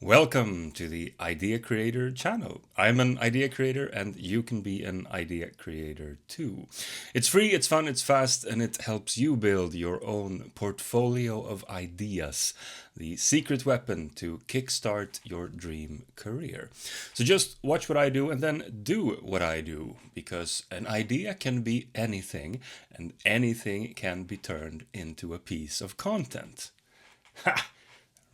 Welcome to the Idea Creator channel. I'm an idea creator and you can be an idea creator too. It's free, it's fun, it's fast, and it helps you build your own portfolio of ideas, the secret weapon to kickstart your dream career. So just watch what I do and then do what I do, because an idea can be anything and anything can be turned into a piece of content. Ha!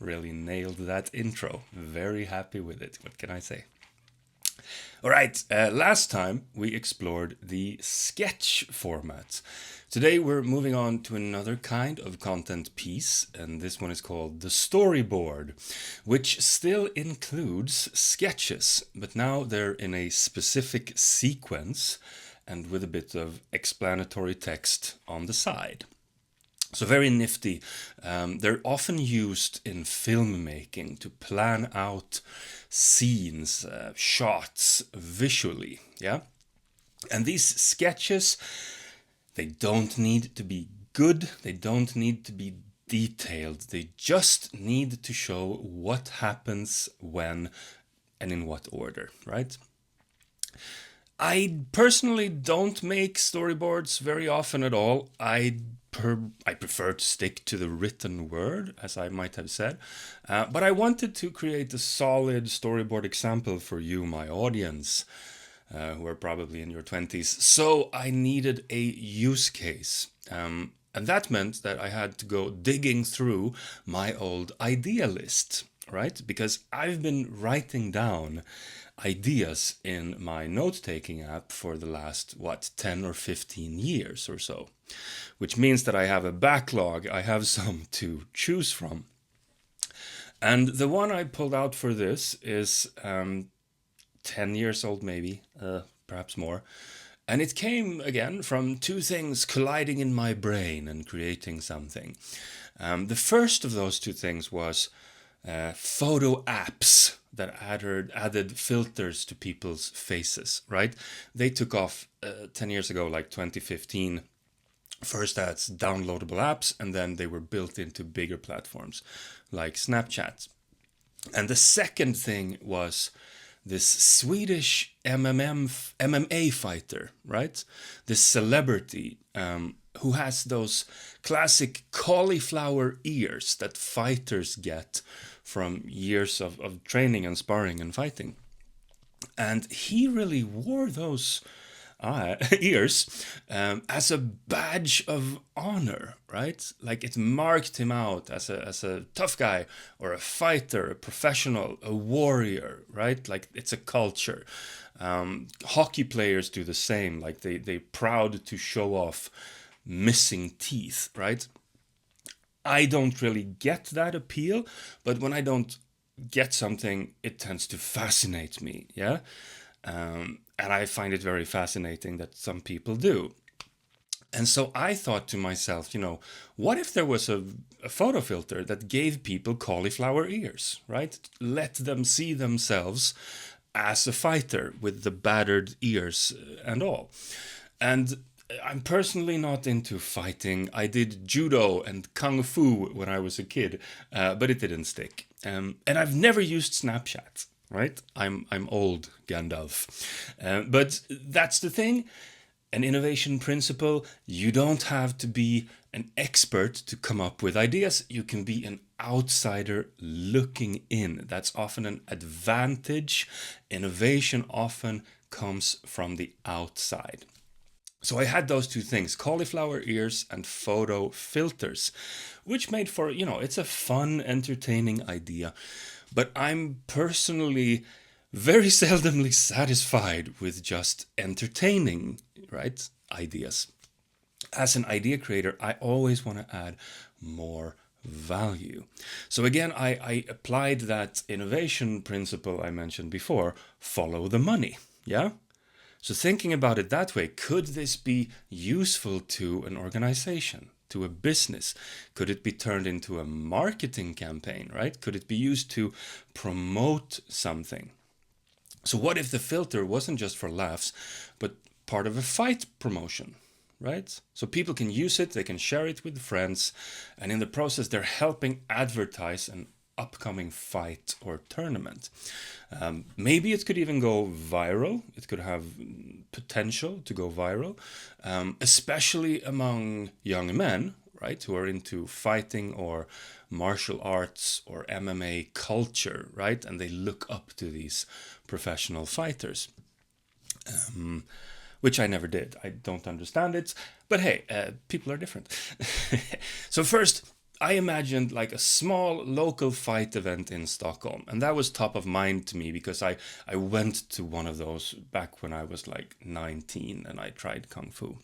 Really nailed that intro. Very happy with it. What can I say? All right, last time we explored the sketch format. Today we're moving on to another kind of content piece, and this one is called the storyboard, which still includes sketches, but now they're in a specific sequence and with a bit of explanatory text on the side. So very nifty. They're often used in filmmaking to plan out scenes, shots visually. Yeah, and these sketches, they don't need to be good. They don't need to be detailed. They just need to show what happens when and in what order, right? I personally don't make storyboards very often at all. I prefer to stick to the written word, as I might have said. But I wanted to create a solid storyboard example for you, my audience, who are probably in your 20s. So I needed a use case. And that meant that I had to go digging through my old idea list, right? Because I've been writing down ideas in my note-taking app for the last, 10 or 15 years or so, which means that I have a backlog. I have some to choose from. And the one I pulled out for this is 10 years old, maybe, perhaps more. And it came, again, from two things colliding in my brain and creating something. The first of those two things was photo apps that added filters to people's faces, right? They took off 10 years ago, like 2015, first as downloadable apps, and then they were built into bigger platforms like Snapchat. And the second thing was this Swedish MMA fighter, right? This celebrity who has those classic cauliflower ears that fighters get from years of training and sparring and fighting. And he really wore those ears as a badge of honor, right? Like it marked him out as a tough guy or a fighter, a professional, a warrior, right? Like it's a culture. Hockey players do the same. Like they proud to show off missing teeth, right? I don't really get that appeal, but when I don't get something, it tends to fascinate me, yeah? And I find it very fascinating that some people do. And so I thought to myself, what if there was a photo filter that gave people cauliflower ears, right? Let them see themselves as a fighter with the battered ears and all. And I'm personally not into fighting. I did judo and kung fu when I was a kid, but it didn't stick. And I've never used Snapchat, right? I'm old, Gandalf. But that's the thing. An innovation principle, you don't have to be an expert to come up with ideas. You can be an outsider looking in. That's often an advantage. Innovation often comes from the outside. So I had those two things, cauliflower ears and photo filters, which made for, it's a fun, entertaining idea. But I'm personally very seldomly satisfied with just entertaining, right, ideas. As an idea creator, I always want to add more value. So again, I applied that innovation principle I mentioned before, follow the money, yeah? So thinking about it that way, could this be useful to an organization, to a business? Could it be turned into a marketing campaign, right? Could it be used to promote something? So what if the filter wasn't just for laughs, but part of a fight promotion, right? So people can use it, they can share it with friends, and in the process they're helping advertise an upcoming fight or tournament. Maybe it could even go viral. It could have potential to go viral, especially among young men, right, who are into fighting or martial arts or MMA culture, right, and they look up to these professional fighters. Which I never did. I don't understand it. But hey, people are different. So first, I imagined like a small local fight event in Stockholm. And that was top of mind to me because I went to one of those back when I was like 19 and I tried Kung Fu.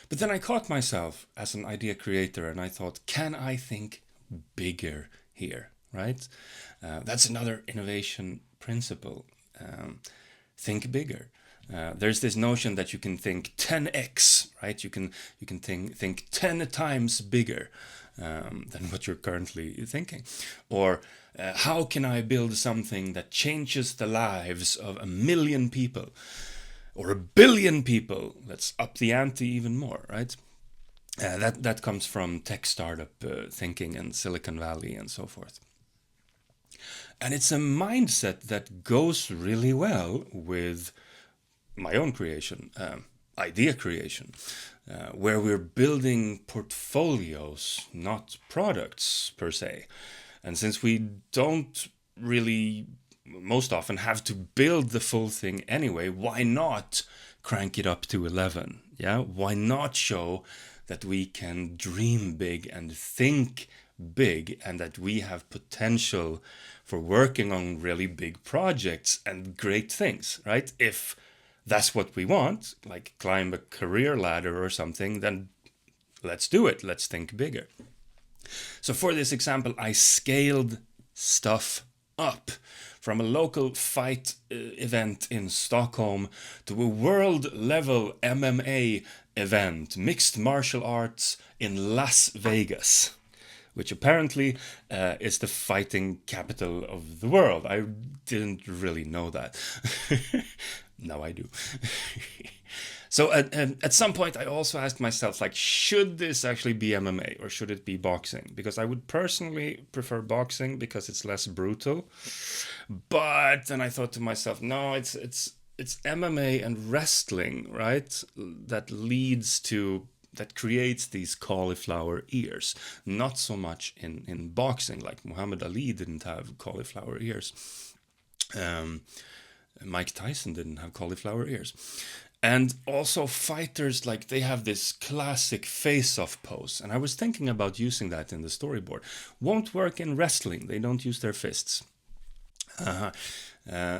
But then I caught myself as an idea creator and I thought, can I think bigger here, right? That's another innovation principle. Think bigger. There's this notion that you can think 10x, right? You can think 10 times bigger than what you're currently thinking. Or how can I build something that changes the lives of 1 million people or 1 billion people? Let's up the ante even more, right? That comes from tech startup thinking in Silicon Valley and so forth. And it's a mindset that goes really well with my own creation, idea creation, where we're building portfolios, not products per se. And since we don't really most often have to build the full thing anyway, why not crank it up to 11? Yeah, why not show that we can dream big and think big and that we have potential for working on really big projects and great things, right? If that's what we want, like climb a career ladder or something, then let's do it. Let's think bigger. So for this example, I scaled stuff up from a local fight event in Stockholm to a world level MMA event, mixed martial arts in Las Vegas, which apparently is the fighting capital of the world. I didn't really know that. Now I do. So at some point I also asked myself, like, should this actually be MMA or should it be boxing? Because I would personally prefer boxing because it's less brutal. But then I thought to myself, no, it's MMA and wrestling, right? That creates these cauliflower ears. Not so much in boxing, like Muhammad Ali didn't have cauliflower ears. Mike Tyson didn't have cauliflower ears. And also fighters, like, they have this classic face-off pose. And I was thinking about using that in the storyboard. Won't work in wrestling. They don't use their fists.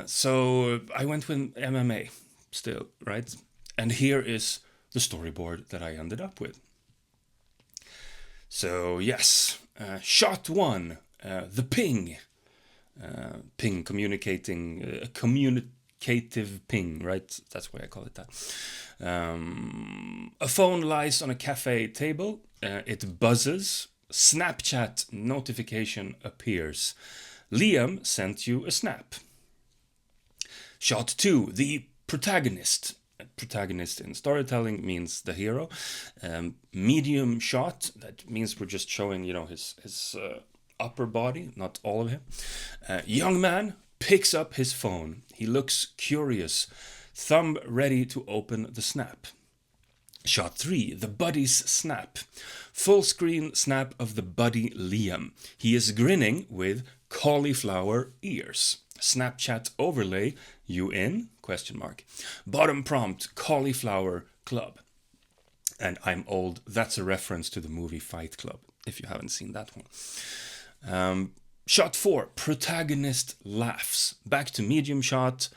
So I went with MMA still, right? And here is the storyboard that I ended up with. So yes, shot 1, the ping. Ping, communicating, communicative ping, right? That's why I call it that. A phone lies on a cafe table. It buzzes. Snapchat notification appears. Liam sent you a snap. Shot 2, the protagonist. Protagonist in storytelling means the hero. Medium shot, that means we're just showing, his upper body, not all of him. Young man picks up his phone. He looks curious, thumb ready to open the snap. Shot 3, the buddy's snap. Full screen snap of the buddy Liam. He is grinning with cauliflower ears. Snapchat overlay, you in? Question mark. Bottom prompt, cauliflower club. And I'm old. That's a reference to the movie Fight Club, if you haven't seen that one. Shot 4, protagonist laughs. Back to medium shot.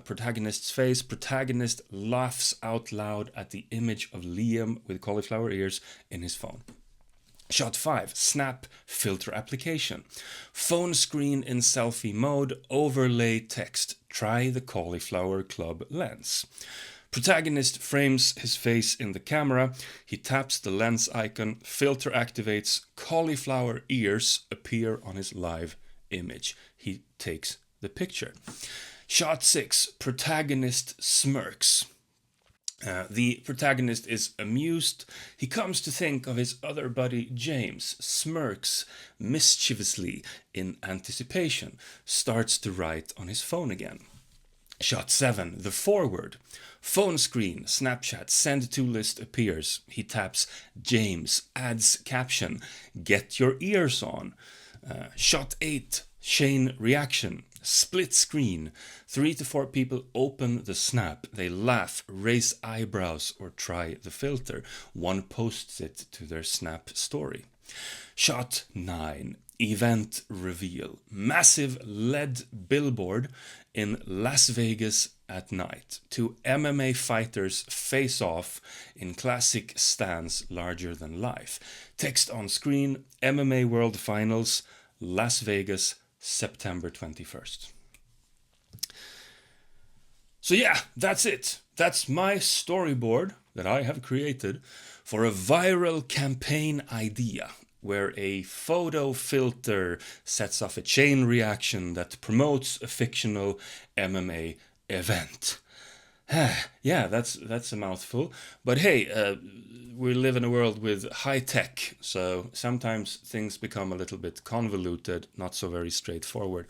Protagonist's face. Protagonist laughs out loud at the image of Liam with cauliflower ears in his phone. Shot 5, snap filter application. Phone screen in selfie mode, overlay text. Try the cauliflower club lens. Protagonist frames his face in the camera. He taps the lens icon, filter activates, cauliflower ears appear on his live image. He takes the picture. Shot 6, protagonist smirks. The protagonist is amused. He comes to think of his other buddy James, smirks mischievously in anticipation, starts to write on his phone again. Shot 7, the forward. Phone screen, Snapchat, send to list appears. He taps James, adds caption, get your ears on. Shot 8, Shane reaction. Split screen. 3 to 4 people open the snap. They laugh, raise eyebrows, or try the filter. One posts it to their snap story. Shot 9. Event reveal. Massive LED billboard in Las Vegas at night. 2 MMA fighters face off in classic stance larger than life. Text on screen, MMA World Finals, Las Vegas, September 21st. So yeah, that's it. That's my storyboard that I have created for a viral campaign idea where a photo filter sets off a chain reaction that promotes a fictional MMA event. Yeah, that's a mouthful. But hey, we live in a world with high tech, so sometimes things become a little bit convoluted, not so very straightforward.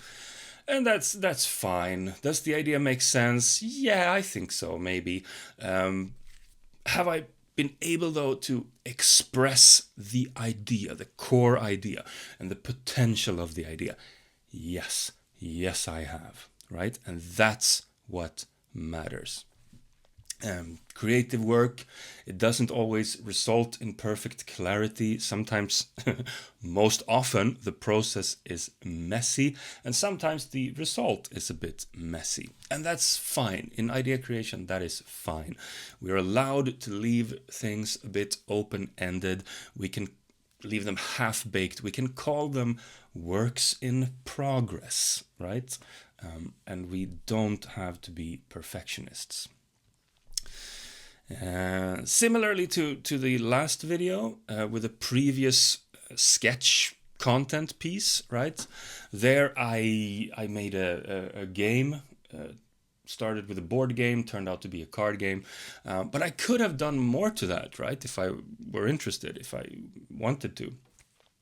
And that's fine. Does the idea make sense? Yeah, I think so, maybe. Have I been able, though, to express the idea, the core idea, and the potential of the idea? Yes, yes, I have, right? And that's what matters. Creative work, it doesn't always result in perfect clarity. Sometimes, most often, the process is messy, and sometimes the result is a bit messy. And that's fine. In idea creation, that is fine. We're allowed to leave things a bit open-ended. We can leave them half-baked. We can call them works in progress, right? And we don't have to be perfectionists. Similarly to the last video with the previous sketch content piece, right? There I made a game, started with a board game, turned out to be a card game, but I could have done more to that, right? If I were interested, if I wanted to.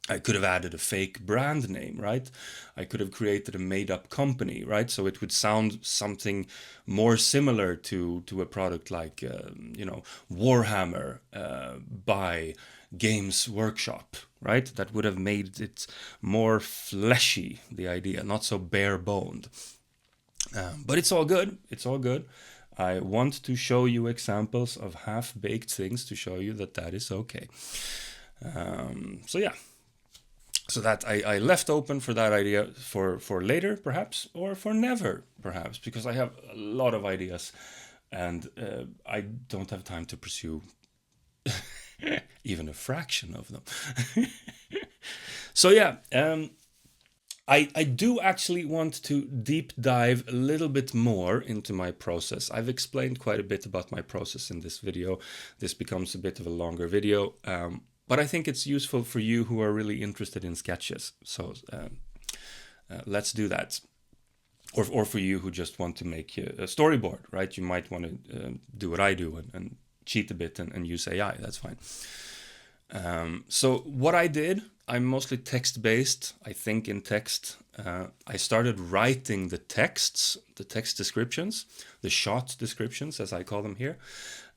I could have added a fake brand name, right? I could have created a made-up company, right? So it would sound something more similar to a product like, Warhammer by Games Workshop, right? That would have made it more fleshy, the idea, not so bare-boned. But it's all good. It's all good. I want to show you examples of half-baked things to show you that that is okay. So yeah. So that I left open for that idea for later, perhaps, or for never, perhaps, because I have a lot of ideas and I don't have time to pursue even a fraction of them. So yeah, I do actually want to deep dive a little bit more into my process. I've explained quite a bit about my process in this video. This becomes a bit of a longer video. But I think it's useful for you who are really interested in sketches. So let's do that. Or for you who just want to make a storyboard, right? You might want to do what I do and cheat a bit and use AI. That's fine. So what I did, I'm mostly text-based. I think in text. I started writing the texts, the text descriptions, the shot descriptions, as I call them here.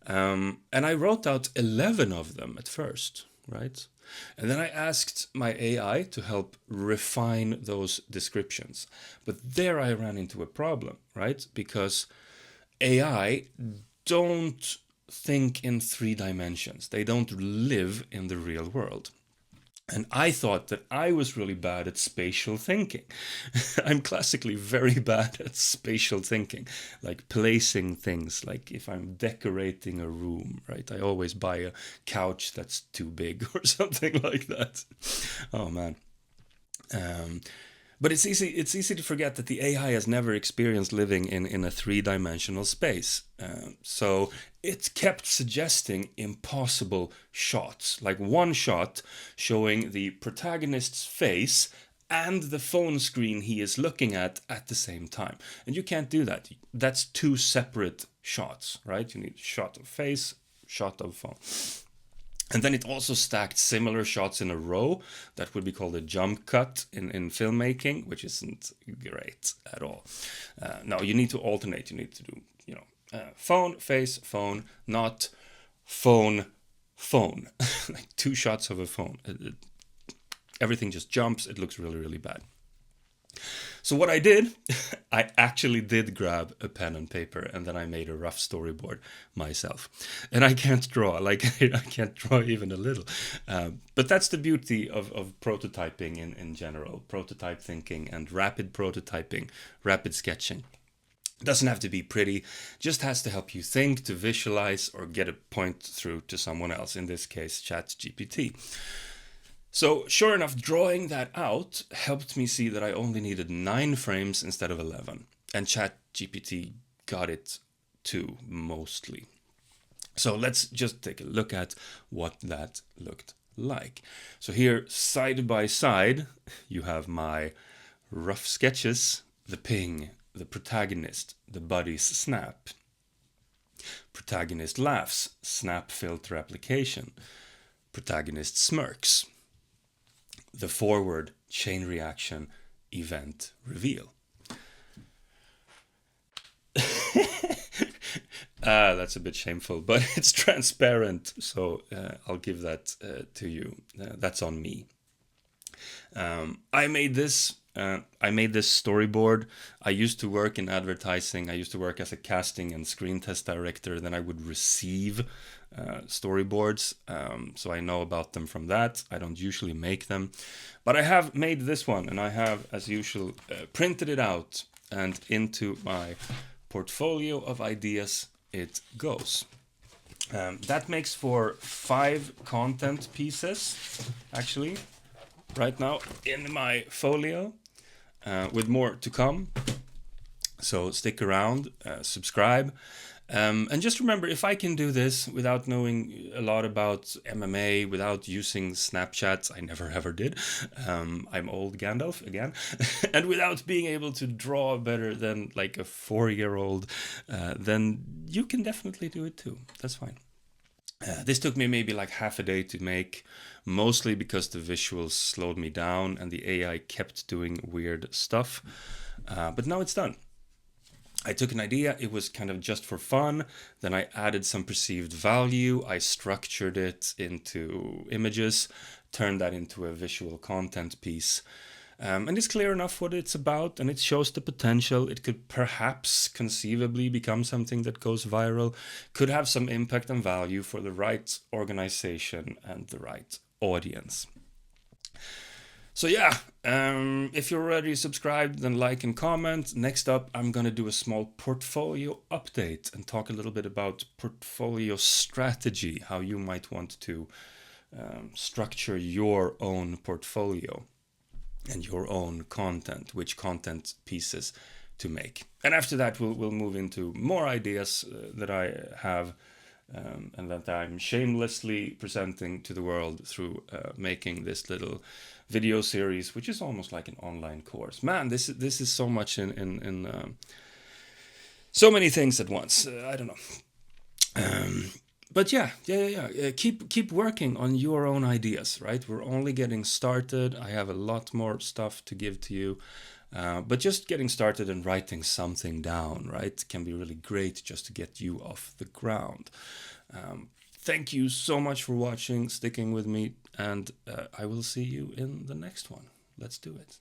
And I wrote out 11 of them at first, right? And then I asked my AI to help refine those descriptions. But there I ran into a problem, right? Because AI don't think in 3 dimensions. They don't live in the real world. And I thought that I was really bad at spatial thinking. I'm classically very bad at spatial thinking, like placing things, like if I'm decorating a room, right? I always buy a couch that's too big or something like that. Oh man. But it's easy to forget that the AI has never experienced living in a 3-dimensional space. So it kept suggesting impossible shots, like one shot showing the protagonist's face and the phone screen he is looking at the same time. And you can't do that. That's two separate shots, right? You need a shot of face, shot of phone. And then it also stacked similar shots in a row. That would be called a jump cut in filmmaking, which isn't great at all. No, you need to alternate. You need to do, phone, face, phone, not phone, phone. Like two shots of a phone. Everything just jumps. It looks really, really bad. So what I did, I actually did grab a pen and paper, and then I made a rough storyboard myself. And I can't draw, like I can't draw even a little. But that's the beauty of prototyping in general, prototype thinking and rapid prototyping, rapid sketching. It doesn't have to be pretty, just has to help you think, to visualize, or get a point through to someone else, in this case, ChatGPT. So sure enough, drawing that out helped me see that I only needed 9 frames instead of 11. And ChatGPT got it too, mostly. So let's just take a look at what that looked like. So here, side by side, you have my rough sketches, the ping, the protagonist, the buddies snap. Protagonist laughs, snap filter application. Protagonist smirks. The forward, chain reaction, event reveal. That's a bit shameful, but it's transparent, so I'll give that to you. That's on me. I made this storyboard. I used to work in advertising. I used to work as a casting and screen test director. Then I would receive storyboards, so I know about them from that. I don't usually make them, but I have made this one, and I have, as usual, printed it out, and into my portfolio of ideas it goes. That makes for 5 content pieces, actually, right now in my folio, with more to come. So stick around, subscribe. And just remember, if I can do this without knowing a lot about MMA, without using Snapchats, I never ever did. I'm old Gandalf again. And without being able to draw better than like a 4-year-old, then you can definitely do it too. That's fine. This took me maybe like half a day to make, mostly because the visuals slowed me down and the AI kept doing weird stuff. But now it's done. I took an idea, it was kind of just for fun, then I added some perceived value, I structured it into images, turned that into a visual content piece. And it's clear enough what it's about, and it shows the potential. It could perhaps conceivably become something that goes viral, could have some impact and value for the right organization and the right audience. So yeah, if you're already subscribed, then like and comment. Next up, I'm going to do a small portfolio update and talk a little bit about portfolio strategy, how you might want to structure your own portfolio and your own content, which content pieces to make. And after that, we'll move into more ideas that I have and that I'm shamelessly presenting to the world through making this little video series, which is almost like an online course. Man, this is so much in so many things at once. I don't know. But yeah. Keep working on your own ideas, right? We're only getting started. I have a lot more stuff to give to you. But just getting started and writing something down, right, can be really great just to get you off the ground. Thank you so much for watching, sticking with me, and I will see you in the next one. Let's do it.